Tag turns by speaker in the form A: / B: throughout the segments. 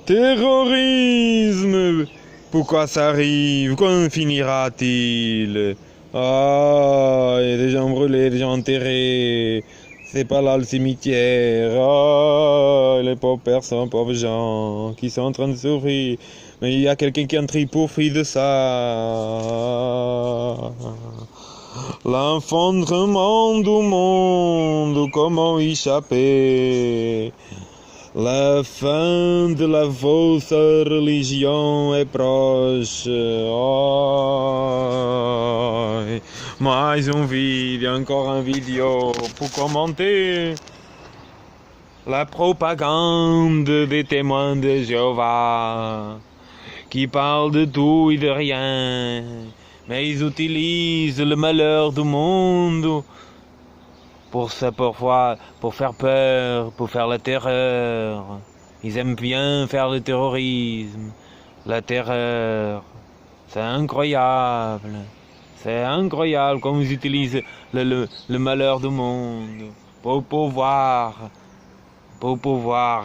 A: Terrorisme! Pourquoi ça arrive? Quand finira-t-il? Ah, il y a des gens brûlés, des gens enterrés. C'est pas là le cimetière. Ah, les pauvres personnes, pauvres gens qui sont en train de souffrir. Mais il y a quelqu'un qui est en train pour fuir de ça. L'enfondrement du monde, comment échapper? La fin de la fausse religion est proche. Oh, mais encore un vidéo pour commenter la propagande des témoins de Jéhovah qui parlent de tout et de rien, mais ils utilisent le malheur du monde pour faire peur, pour faire la terreur. Ils aiment bien faire le terrorisme, la terreur. C'est incroyable. C'est incroyable comme ils utilisent le malheur du monde pour pouvoir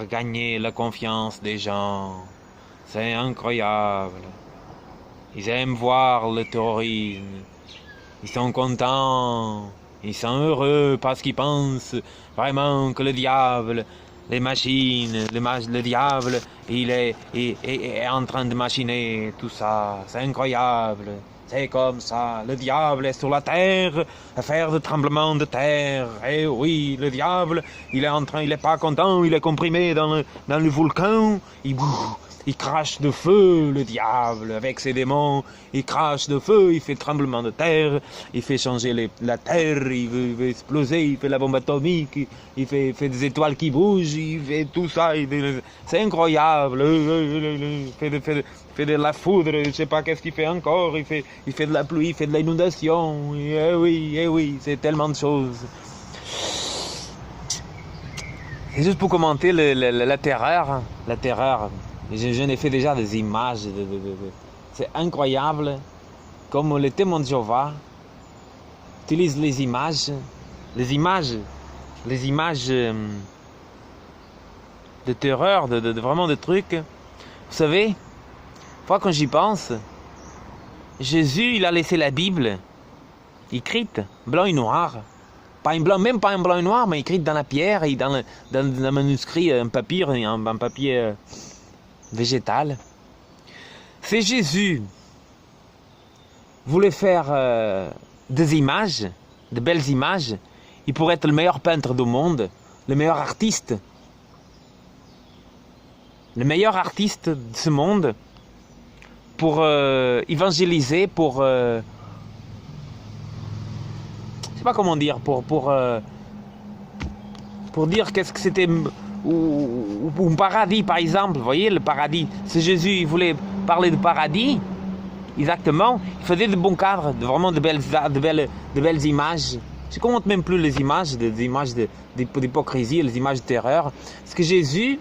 A: gagner la confiance des gens. C'est incroyable. Ils aiment voir le terrorisme. Ils sont contents. Ils sont heureux parce qu'ils pensent vraiment que le diable, les machines, le diable, il est en train de machiner tout ça. C'est incroyable. C'est comme ça. Le diable est sur la terre à faire des tremblements de terre. Et oui, le diable, il est pas content, il est comprimé dans le volcan. Il crache de feu, le diable, avec ses démons. Il crache de feu, il fait tremblement de terre, il fait changer la terre, il veut exploser, il fait la bombe atomique, il fait des étoiles qui bougent, il fait tout ça. C'est incroyable. Il fait de la foudre, je sais pas qu'est-ce qu'il fait encore. Il fait de la pluie, il fait de l'inondation. Eh oui, c'est tellement de choses. C'est juste pour commenter la terreur. La terreur. Je n'ai fait déjà des images. C'est incroyable comme les témoins de Jéhovah utilisent les images de terreur, vraiment de trucs. Vous savez, fois quand j'y pense, Jésus, il a laissé la Bible écrite, blanc et noir. Même pas en blanc et noir, mais écrite dans la pierre et dans le manuscrit, un papier végétal. Si Jésus voulait faire des images, de belles images, il pourrait être le meilleur peintre du monde, le meilleur artiste. Le meilleur artiste de ce monde pour évangéliser, je sais pas comment dire, pour dire qu'est-ce que c'était, ou un paradis par exemple. Vous voyez, le paradis, si Jésus il voulait parler de paradis, exactement, il faisait de bons cadres, vraiment de belles images. Je ne compte même plus les images, des images d'hypocrisie, les images de terreur. Parce que Jésus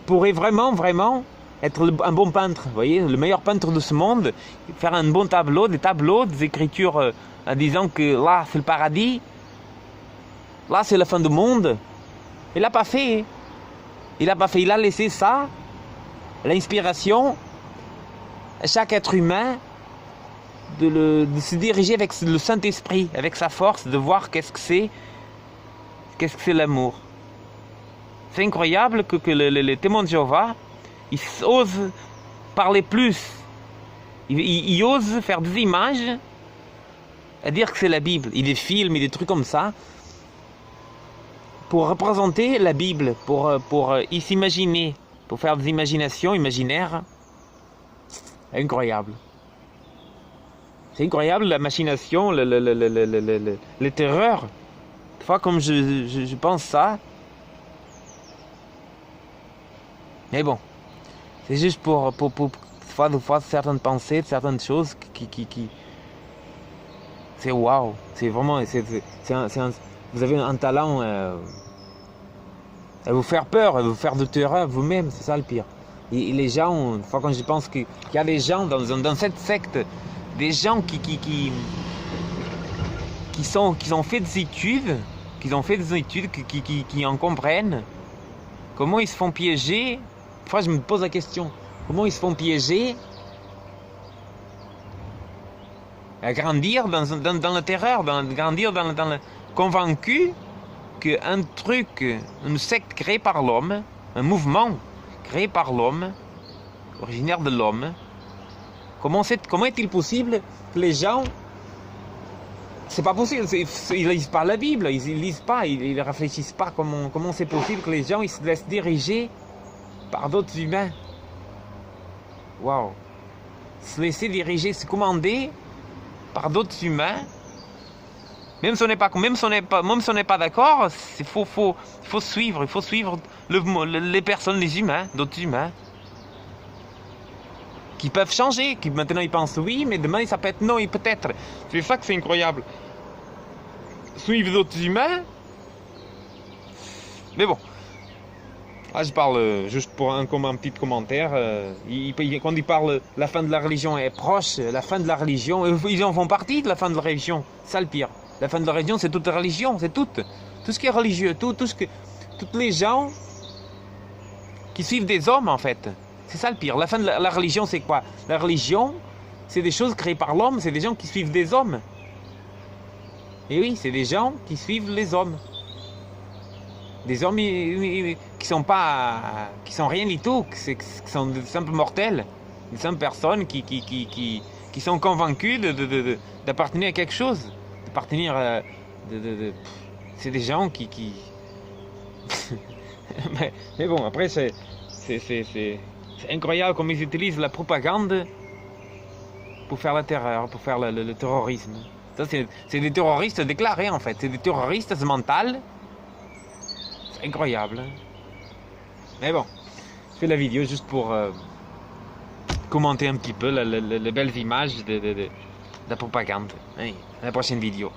A: pourrait vraiment être un bon peintre, vous voyez, le meilleur peintre de ce monde, faire un bon tableau, des écritures en disant que là c'est le paradis, là c'est la fin du monde. Il l'a pas fait. Il a laissé ça, l'inspiration, à chaque être humain de se diriger avec le Saint-Esprit, avec sa force, de voir qu'est-ce que c'est l'amour. C'est incroyable que les témoins de Jéhovah, ils osent parler plus. Ils osent faire des images à dire que c'est la Bible. Il y a des films et des trucs comme ça pour représenter la Bible, pour s'imaginer, pour faire des imaginations imaginaires. Incroyable. C'est incroyable la machination, les terreurs. Des fois, comme je pense ça. Mais bon, c'est juste pour certaines pensées, certaines choses qui c'est waouh. C'est vraiment, vous avez un talent à vous faire peur, à vous faire de terreur vous-même, c'est ça le pire. Et les gens, une fois quand je pense qu'il y a des gens dans cette secte, des gens qui ont fait des études, qui en comprennent comment ils se font piéger Parfois, je me pose la question, comment ils se font piéger à grandir dans la terreur, grandir dans le convaincu qu'un truc, une secte créée par l'homme, un mouvement créé par l'homme, originaire de l'homme, comment est-il possible que les gens, c'est pas possible, ils lisent pas la Bible, ils lisent pas, ils réfléchissent pas, comment c'est possible que les gens ils se laissent diriger par d'autres humains. Waouh, se laisser diriger, se commander par d'autres humains, même si on n'est pas d'accord, il faut suivre les personnes, les humains, d'autres humains, qui peuvent changer, qui maintenant ils pensent oui, mais demain ça peut être non, et peut-être. C'est ça que c'est incroyable. Suivre d'autres humains. Mais bon, là je parle juste pour un petit commentaire. Quand ils parlent la fin de la religion est proche, la fin de la religion, ils en font partie de la fin de la religion. C'est ça le pire. La fin de la religion, c'est toute religion, c'est tout ce qui est religieux, toutes les gens qui suivent des hommes en fait. C'est ça le pire. La fin de la religion, c'est quoi? La religion, c'est des choses créées par l'homme, c'est des gens qui suivent des hommes. Et oui, c'est des gens qui suivent les hommes. Des hommes qui sont rien du tout, qui sont de simples mortels, des simples personnes qui sont convaincus d'appartenir à quelque chose, d'appartenir c'est des gens qui... mais bon, après c'est incroyable comme ils utilisent la propagande pour faire la terreur, pour faire le terrorisme. Ça, c'est des terroristes déclarés en fait, c'est des terroristes mentaux. C'est incroyable. Mais bon, je fais la vidéo juste pour commenter un petit peu les belles images de la propagande. À la prochaine vidéo.